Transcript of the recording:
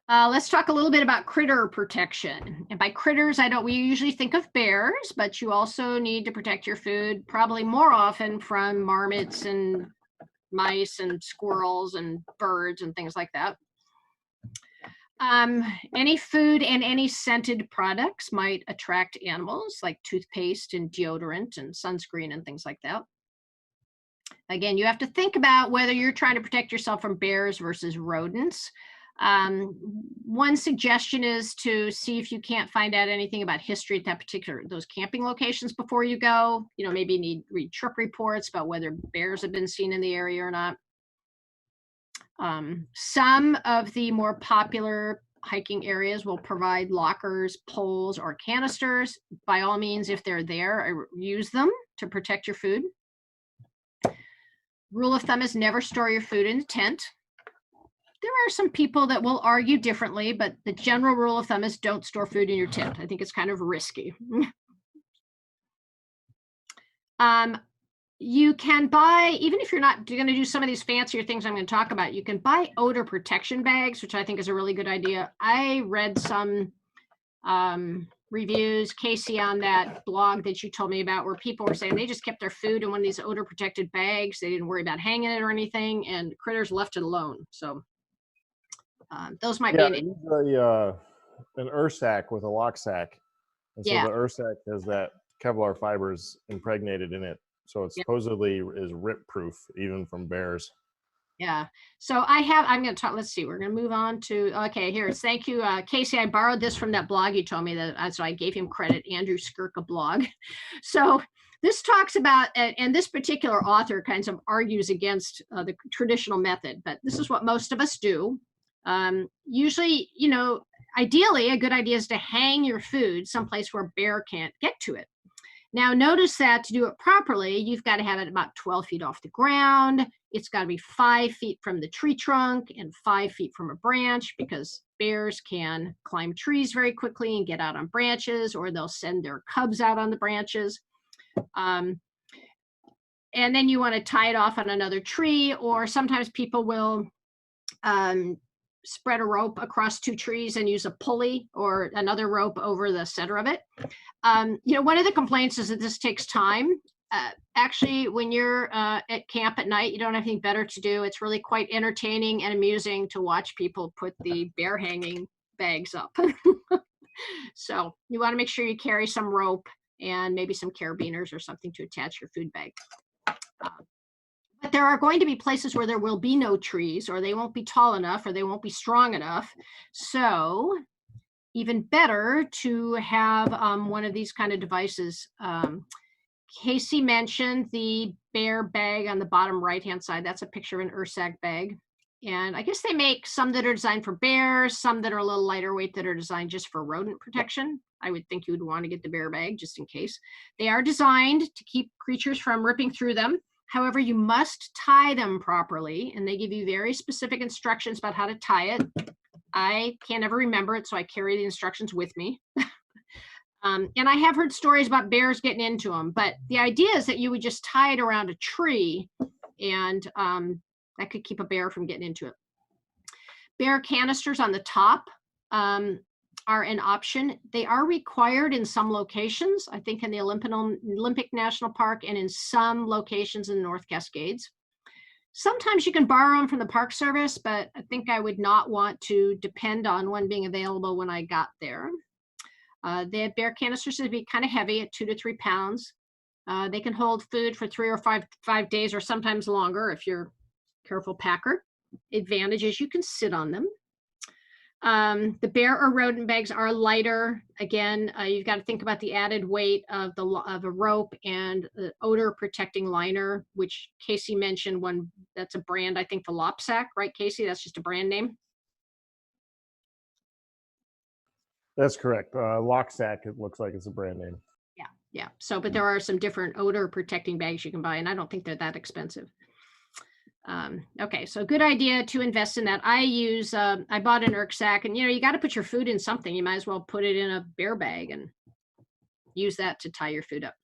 Let's talk a little bit about critter protection. And by critters, we usually think of bears, but you also need to protect your food probably more often from marmots and mice and squirrels and birds and things like that. Any food and any scented products might attract animals like toothpaste and deodorant and sunscreen and things like that. Again, you have to think about whether you're trying to protect yourself from bears versus rodents. One suggestion is to see if you can't find out anything about history at those camping locations before you go. Maybe read trip reports about whether bears have been seen in the area or not. Some of the more popular hiking areas will provide lockers, poles, or canisters. By all means, if they're there, use them to protect your food. Rule of thumb is never store your food in a tent. There are some people that will argue differently, but the general rule of thumb is don't store food in your tent. I think it's kind of risky. You can buy, even if you're not going to do some of these fancier things I'm going to talk about, you can buy odor protection bags, which I think is a really good idea. I read some reviews, Casey, on that blog that you told me about, where people were saying they just kept their food in one of these odor protected bags. They didn't worry about hanging it or anything, and critters left it alone. So those might be an Ursack with a lock sack. And so the Ursack has that Kevlar fibers impregnated in it. So it supposedly is rip proof even from bears. Yeah. So I'm going to talk, let's see, we're going to move on to, okay, here, thank you, Casey. I borrowed this from that blog you told me that, so I gave him credit, Andrew Skirka blog. So this talks about, and this particular author kind of argues against the traditional method, but this is what most of us do. Usually, ideally, a good idea is to hang your food someplace where a bear can't get to it. Now, notice that to do it properly, you've got to have it about 12 feet off the ground. It's got to be 5 feet from the tree trunk and 5 feet from a branch, because bears can climb trees very quickly and get out on branches, or they'll send their cubs out on the branches. And then you want to tie it off on another tree, or sometimes people will spread a rope across 2 trees and use a pulley or another rope over the center of it. One of the complaints is that this takes time. Actually, when you're at camp at night, you don't have anything better to do. It's really quite entertaining and amusing to watch people put the bear hanging bags up. So you want to make sure you carry some rope and maybe some carabiners or something to attach your food bag. But there are going to be places where there will be no trees, or they won't be tall enough, or they won't be strong enough. So even better to have one of these kind of devices. Casey mentioned the bear bag on the bottom right-hand side. That's a picture of an Ursack bag. And I guess they make some that are designed for bears, some that are a little lighter weight that are designed just for rodent protection. I would think you would want to get the bear bag just in case. They are designed to keep creatures from ripping through them. However, you must tie them properly, and they give you very specific instructions about how to tie it. I can't ever remember it, so I carry the instructions with me. And I have heard stories about bears getting into them, but the idea is that you would just tie it around a tree, and that could keep a bear from getting into it. Bear canisters on the top are an option. They are required in some locations, I think in the Olympic National Park and in some locations in the North Cascades. Sometimes you can borrow them from the Park Service, but I think I would not want to depend on one being available when I got there. The bear canisters would be kind of heavy at 2 to 3 pounds. They can hold food for 3 or 5 days, or sometimes longer if you're a careful packer. Advantage is you can sit on them. The bear or rodent bags are lighter. Again, you've got to think about the added weight of a rope and the odor protecting liner, which Casey mentioned one. That's a brand, I think the Lopsack, right, Casey? That's just a brand name. That's correct. Locksack, it looks like it's a brand name. Yeah. So, but there are some different odor protecting bags you can buy, and I don't think they're that expensive. Okay, so good idea to invest in that. I bought an Ursack, and you got to put your food in something. You might as well put it in a bear bag and use that to tie your food up.